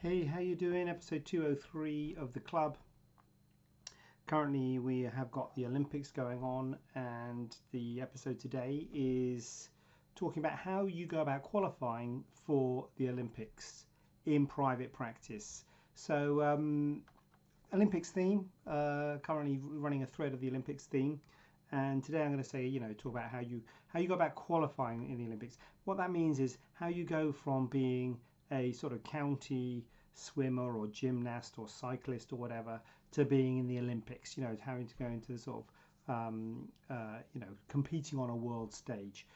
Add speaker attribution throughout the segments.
Speaker 1: Hey, how you doing? Episode 203 of the club. Currently, we have got the Olympics going on, and the episode today is talking about how you go about qualifying for the Olympics in private practice. So, Olympics theme. Currently running a thread of the Olympics theme, and today I'm going to say, talk about how you go about qualifying in the Olympics. What that means is how you go from being a sort of county swimmer or gymnast or cyclist or whatever to being in the Olympics. Having to go into the sort of competing on a world stage,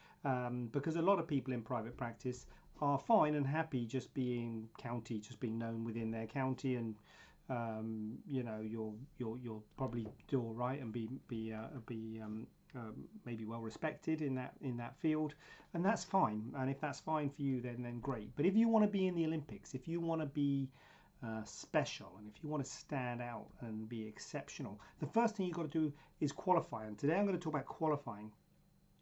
Speaker 1: because a lot of people in private practice are fine and happy just being county, just being known within their county, and you'll probably do all right and maybe well respected in that field, and that's fine. And if that's fine for you, then great. But if you want to be in the Olympics, if you want to be special, and if you want to stand out and be exceptional, the first thing you've got to do is qualify. And today I'm going to talk about qualifying.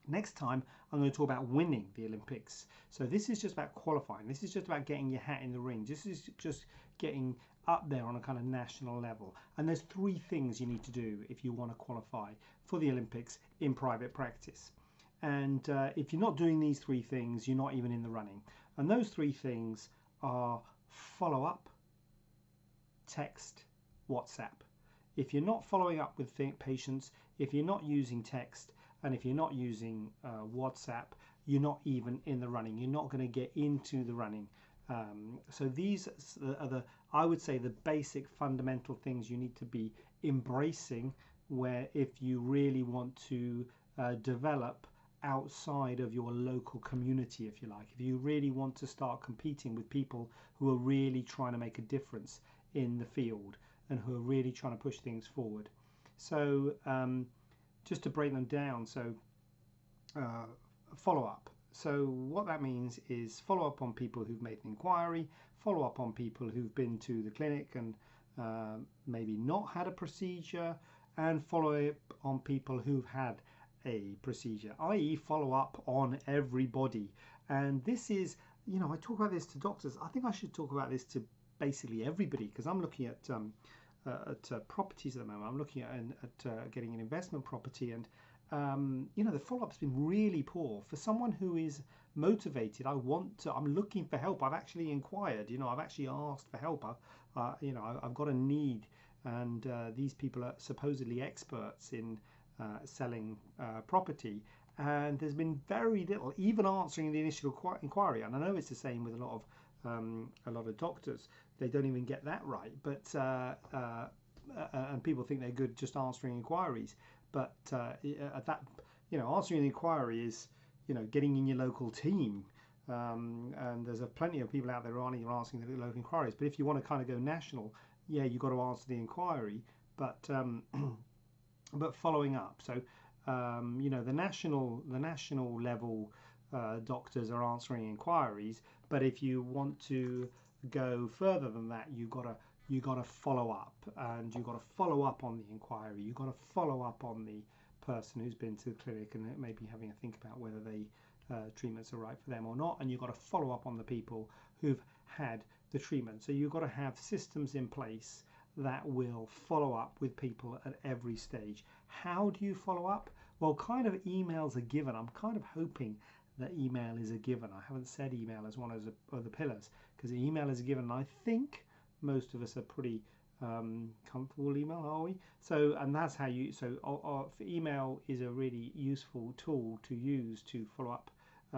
Speaker 1: Next time, I'm going to talk about winning the Olympics. So this is just about qualifying. This is just about getting your hat in the ring. This is just getting up there on a kind of national level. And there's three things you need to do if you want to qualify for the Olympics in private practice. And if you're not doing these three things, you're not even in the running. And those three things are follow up, text, WhatsApp. If you're not following up with patients, if you're not using text, and if you're not using WhatsApp, you're not even in the running. You're not going to get into the running. So these are I would say, the basic fundamental things you need to be embracing, where if you really want to develop outside of your local community, if you like, if you really want to start competing with people who are really trying to make a difference in the field and who are really trying to push things forward. So just to break them down, so follow up. So what that means is follow up on people who've made an inquiry, follow up on people who've been to the clinic and maybe not had a procedure, and follow up on people who've had a procedure, i.e. follow up on everybody. And this is, I talk about this to doctors. I think I should talk about this to basically everybody, because I'm looking at properties at the moment. I'm looking at getting an investment property, and the follow-up's been really poor. For someone who is motivated, I'm looking for help. I've actually inquired. I've actually asked for help. I've got a need, and these people are supposedly experts in selling property. And there's been very little, even answering the initial inquiry. And I know it's the same with a lot of doctors. They don't even get that right, but and people think they're good just answering inquiries. But at that, answering an inquiry is, getting in your local team. And there's plenty of people out there who aren't even answering the local inquiries. But if you want to kind of go national, yeah, you've got to answer the inquiry, but but following up. So the national level doctors are answering inquiries, but if you want to go further than that, you got to follow up, and you've got to follow up on the inquiry. You've got to follow up on the person who's been to the clinic and maybe having a think about whether the treatments are right for them or not, and you've got to follow up on the people who've had the treatment. So you've got to have systems in place that will follow up with people at every stage. How do you follow up? Well, kind of emails are given. I'm kind of hoping that email is a given. I haven't said email as one of the pillars, because email is a given. And I think most of us are pretty comfortable with email, are we? So, and that's how you. So, email is a really useful tool to use to follow up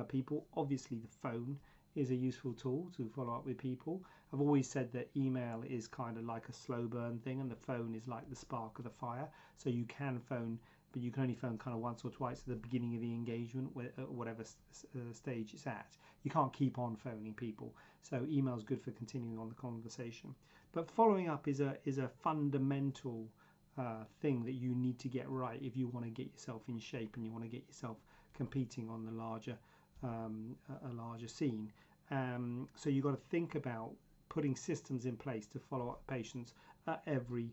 Speaker 1: people. Obviously, the phone is a useful tool to follow up with people. I've always said that email is kind of like a slow burn thing, and the phone is like the spark of the fire. So you can phone, but you can only phone kind of once or twice at the beginning of the engagement, whatever stage it's at. You can't keep on phoning people. So email is good for continuing on the conversation. But following up is a fundamental thing that you need to get right if you want to get yourself in shape and you want to get yourself competing on the a larger scene. So you've got to think about putting systems in place to follow up patients at every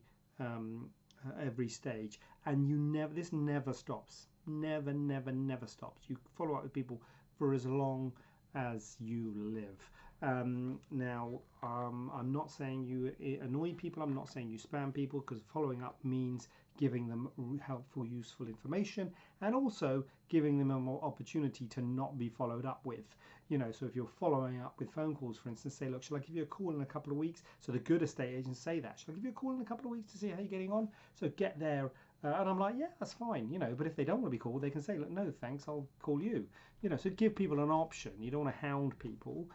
Speaker 1: stage, and this never stops. Never stops. You follow up with people for as long as you live. I'm not saying you annoy people. I'm not saying you spam people, because following up means giving them helpful, useful information, and also giving them a more opportunity to not be followed up with. So if you're following up with phone calls, for instance, say, look, shall I give you a call in a couple of weeks? So the good estate agents say that. Shall I give you a call in a couple of weeks to see how you're getting on? So get there. And I'm like, yeah, that's fine, but if they don't want to be called, they can say, look, no, thanks, I'll call you. So give people an option. You don't want to hound people.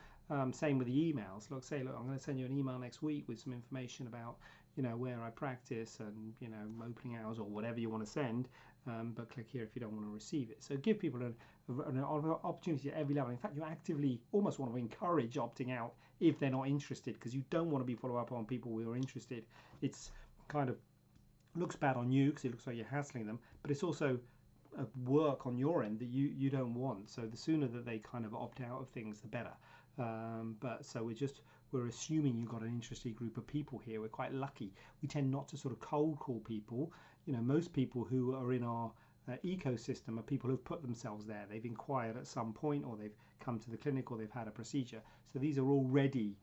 Speaker 1: Same with the emails. Look, I'm going to send you an email next week with some information about, where I practice and, opening hours or whatever you want to send. But click here if you don't want to receive it. So give people an opportunity at every level. In fact, you actively almost want to encourage opting out if they're not interested, because you don't want to be follow up on people who are interested. It's kind of looks bad on you because it looks like you're hassling them, but it's also a work on your end that you don't want. So the sooner that they kind of opt out of things, the better. But so we're assuming you've got an interested group of people here. We're quite lucky. We tend not to sort of cold call people. Most people who are in our ecosystem are people who've put themselves there. They've inquired at some point, or they've come to the clinic, or they've had a procedure. So these are already,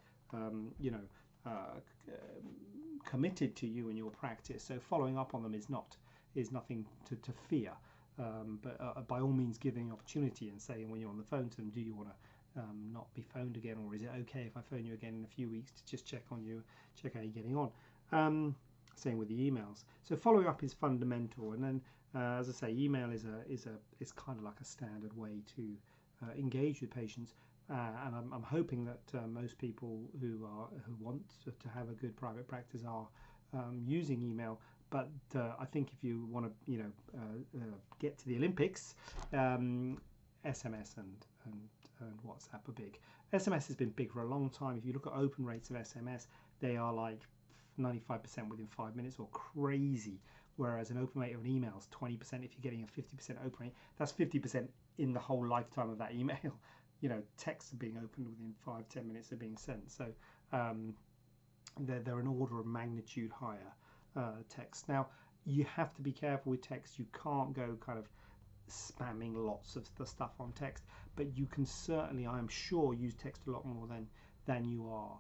Speaker 1: committed to you and your practice. So following up on them is nothing to fear. But by all means, giving opportunity and saying when you're on the phone to them, do you want to not be phoned again, or is it okay if I phone you again in a few weeks to just check on you, check how you're getting on? Same with the emails. So following up is fundamental, and then as I say, email is kind of like a standard way to engage with patients. And I'm hoping that most people who want to have a good private practice are using email. But I think if you want to, get to the Olympics, SMS and WhatsApp are big. SMS has been big for a long time. If you look at open rates of SMS, they are like 95% within 5 minutes, or crazy. Whereas an open rate of an email is 20%. If you're getting a 50% open rate, that's 50% in the whole lifetime of that email. Texts are being opened within 5-10 minutes of being sent. So they're an order of magnitude higher text. Now, you have to be careful with text. You can't go kind of spamming lots of the stuff on text, but you can certainly, I am sure, use text a lot more than you are.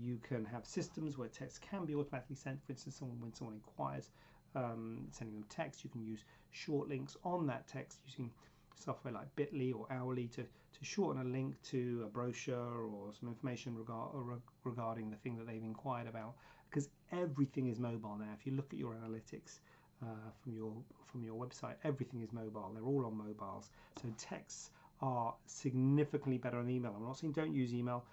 Speaker 1: You can have systems where text can be automatically sent. For instance, when someone inquires, sending them text, you can use short links on that text using software like Bitly or Hourly to shorten a link to a brochure or some information regarding the thing that they've inquired about, because everything is mobile now. If you look at your analytics from your website, everything is mobile. They're all on mobiles. So texts are significantly better than email. I'm not saying don't use email.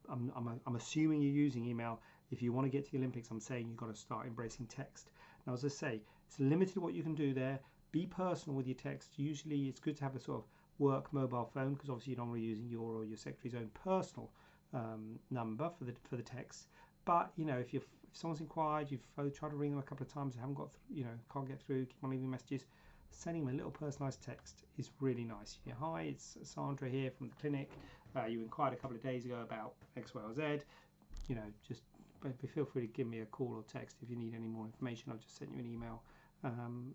Speaker 1: I'm assuming you're using email. If you want to get to the Olympics, I'm saying you've got to start embracing text. Now, as I say, it's limited what you can do there. Be personal with your text. Usually it's good to have a sort of work mobile phone, because obviously you don't want to be using your or your secretary's own personal number for the text. But if someone's inquired, you've tried to ring them a couple of times, they haven't got can't get through, keep on leaving messages, sending them a little personalized text is really nice. Hi, it's Sandra here from the clinic. You inquired a couple of days ago about X, Y, or Z. Just feel free to give me a call or text if you need any more information. I've just sent you an email.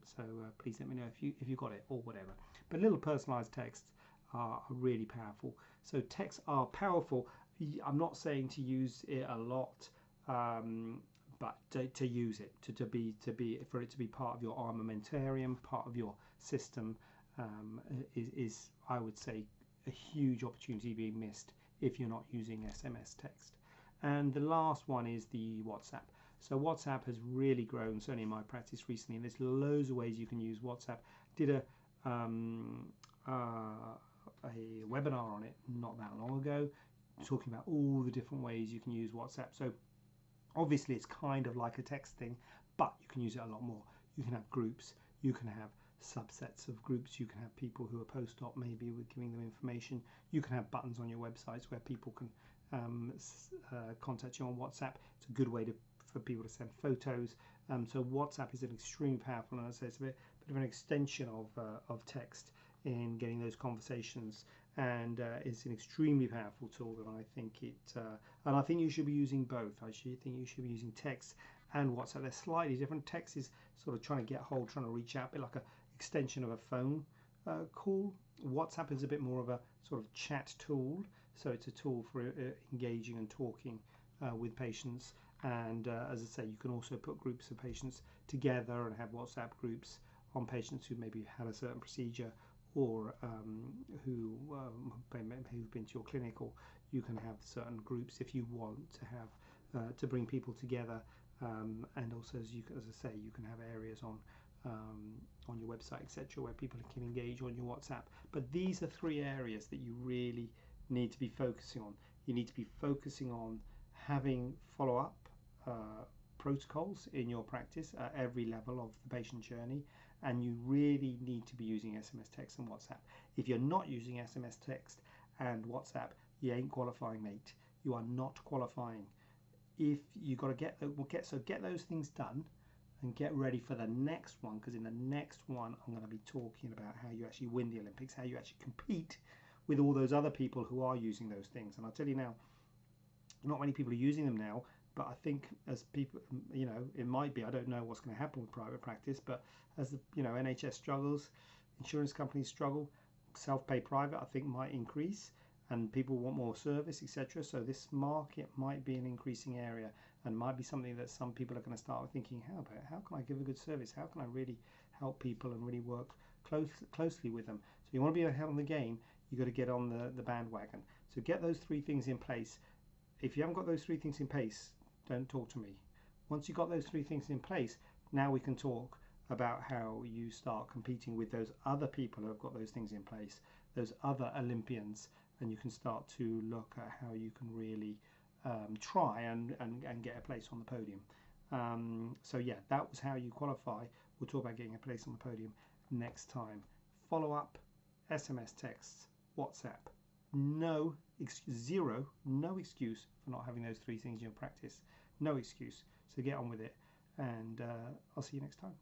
Speaker 1: So please let me know if you got it or whatever. But little personalized texts are really powerful. So texts are powerful. I'm not saying to use it a lot, but to use it for it to be part of your armamentarium, part of your system, is I would say a huge opportunity being missed if you're not using SMS text. And the last one is the WhatsApp. So WhatsApp has really grown, certainly in my practice recently, and there's loads of ways you can use WhatsApp. Did a webinar on it not that long ago, talking about all the different ways you can use WhatsApp. So obviously it's kind of like a text thing, but you can use it a lot more. You can have groups, you can have subsets of groups, you can have people who are post-op, maybe with giving them information. You can have buttons on your websites where people can contact you on WhatsApp. It's a good way for people to send photos. So WhatsApp is an extremely powerful, and I'd say it's a bit of an extension of text in getting those conversations, and it's an extremely powerful tool. And I think and I think you should be using both. I think you should be using text and WhatsApp. They're slightly different. Text is sort of trying to get hold, trying to reach out, a bit like an extension of a phone call. WhatsApp is a bit more of a sort of chat tool. So it's a tool for engaging and talking with patients. And as I say, you can also put groups of patients together and have WhatsApp groups on patients who maybe had a certain procedure, or who've been to your clinic, or you can have certain groups if you want to have to bring people together. And also, as I say, you can have areas on your website, etc., where people can engage on your WhatsApp. But these are three areas that you really need to be focusing on. You need to be focusing on having follow-up protocols in your practice at every level of the patient journey, and you really need to be using SMS text and WhatsApp. If you're not using SMS text and WhatsApp, you ain't qualifying, mate. You are not qualifying. If you got to get those things done and get ready for the next one, because in the next one I'm going to be talking about how you actually win the Olympics, how you actually compete with all those other people who are using those things. And I'll tell you now, not many people are using them now, but I think as people, it might be, I don't know what's going to happen with private practice, but as the NHS struggles, insurance companies struggle, self-pay private I think might increase, and people want more service, etc. So this market might be an increasing area, and might be something that some people are going to start thinking, how can I give a good service? How can I really help people and really work closely with them? So you want to be ahead on the game, you've got to get on the bandwagon. So get those three things in place. If you haven't got those three things in place, don't talk to me. Once you've got those three things in place, now we can talk about how you start competing with those other people who have got those things in place, those other Olympians, and you can start to look at how you can really try and get a place on the podium. So yeah, that was how you qualify. We'll talk about getting a place on the podium next time. Follow up, SMS texts, WhatsApp. No excuse for not having those three things in your practice. No excuse. So get on with it, and I'll see you next time.